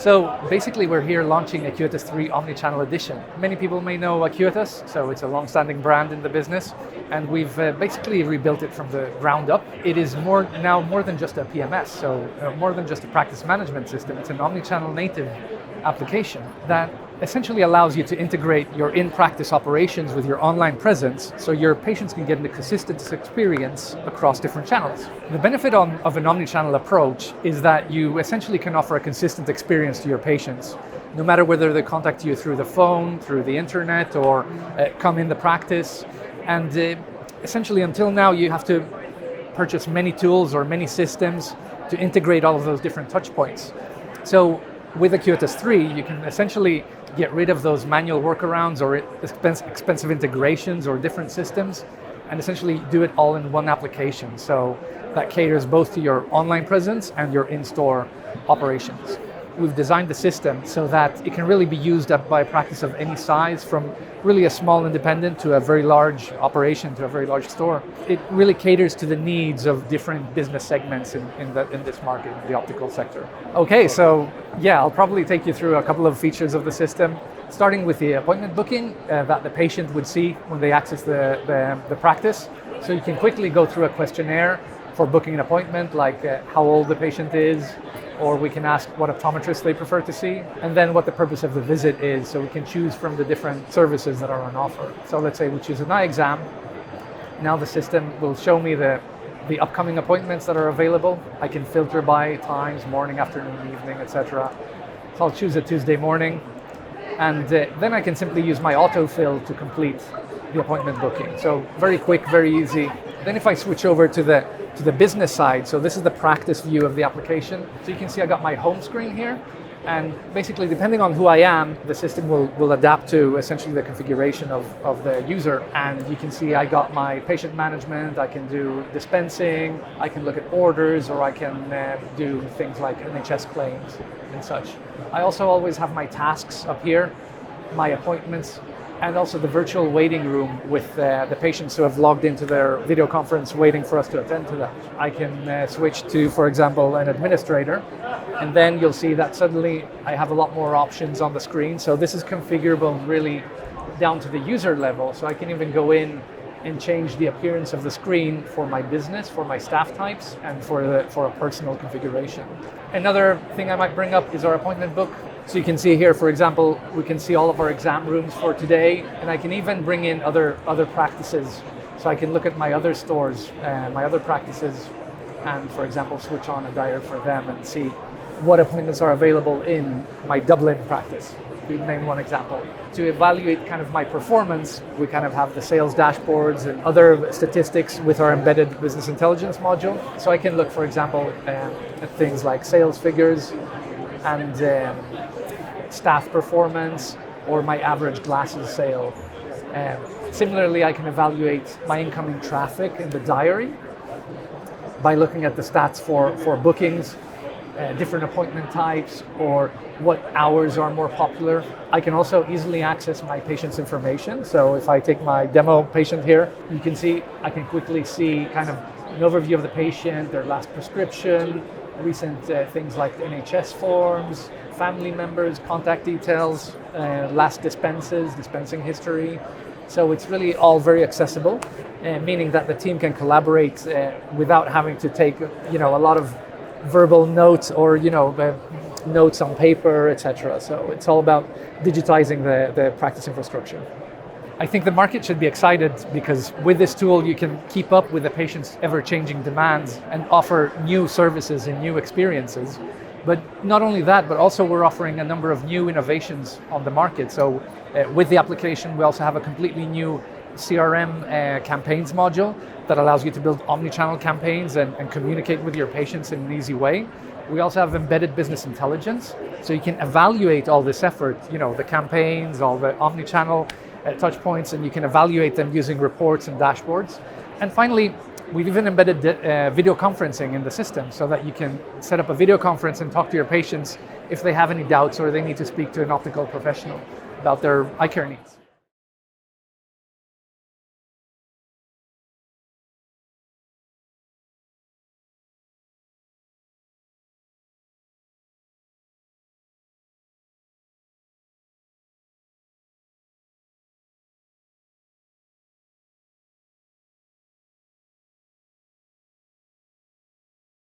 So basically we're here launching Acuitas 3 OmniChannel Edition. Many people may know Acuitas, so it's a long-standing brand in the business, and we've basically rebuilt it from the ground up. It is now more than just a PMS, so more than just a practice management system. It's an OmniChannel native application that essentially allows you to integrate your in-practice operations with your online presence so your patients can get a consistent experience across different channels. The benefit of an omnichannel approach is that you essentially can offer a consistent experience to your patients, no matter whether they contact you through the phone, through the internet, or come in the practice. And essentially until now you have to purchase many tools or many systems to integrate all of those different touch points. So with Acuitas 3, you can essentially get rid of those manual workarounds or expensive integrations or different systems and essentially do it all in one application. So that caters both to your online presence and your in-store operations. We've designed the system so that it can really be used by a practice of any size, from really a small independent to a very large operation to a very large store. It really caters to the needs of different business segments in this market, the optical sector. Okay, so yeah, I'll probably take you through a couple of features of the system, starting with the appointment booking that the patient would see when they access the practice. So you can quickly go through a questionnaire for booking an appointment, like how old the patient is, or we can ask what optometrist they prefer to see, and then what the purpose of the visit is, so we can choose from the different services that are on offer. So let's say we choose an eye exam. Now the system will show me the upcoming appointments that are available. I can filter by times, morning, afternoon, evening, etc. So I'll choose a Tuesday morning, and then I can simply use my autofill to complete the appointment booking. So very quick, very easy. Then if I switch over to the business side, so this is the practice view of the application. So you can see I got my home screen here, and basically depending on who I am, the system will adapt to essentially the configuration of the user. And you can see I got my patient management, I can do dispensing, I can look at orders, or I can do things like NHS claims and such. I also always have my tasks up here, my appointments, and also the virtual waiting room with the patients who have logged into their video conference waiting for us to attend to them. I can switch to, for example, an administrator, and then you'll see that suddenly I have a lot more options on the screen. So this is configurable really down to the user level. So I can even go in and change the appearance of the screen for my business, for my staff types, and for a personal configuration. Another thing I might bring up is our appointment book. So you can see here, for example, we can see all of our exam rooms for today, and I can even bring in other practices. So I can look at my other stores, my other practices, and for example, switch on a diary for them and see what appointments are available in my Dublin practice. We name one example. To evaluate kind of my performance, we kind of have the sales dashboards and other statistics with our embedded business intelligence module. So I can look, for example, at things like sales figures and staff performance, or my average glasses sale. Similarly, I can evaluate my incoming traffic in the diary by looking at the stats for bookings, different appointment types, or what hours are more popular. I can also easily access my patient's information. So if I take my demo patient here, you can see, I can quickly see kind of an overview of the patient, their last prescription, recent things like the NHS forms, family members, contact details, last dispensing history. So it's really all very accessible, meaning that the team can collaborate without having to take, a lot of verbal notes or, notes on paper, etc. So it's all about digitizing the practice infrastructure. I think the market should be excited because with this tool you can keep up with the patient's ever-changing demands and offer new services and new experiences. But not only that, but also we're offering a number of new innovations on the market. So with the application, we also have a completely new CRM campaigns module that allows you to build omni-channel campaigns and communicate with your patients in an easy way. We also have embedded business intelligence, so you can evaluate all this effort, the campaigns, all the omni-channel touch points, and you can evaluate them using reports and dashboards. And finally, we've even embedded video conferencing in the system so that you can set up a video conference and talk to your patients if they have any doubts or they need to speak to an optical professional about their eye care needs.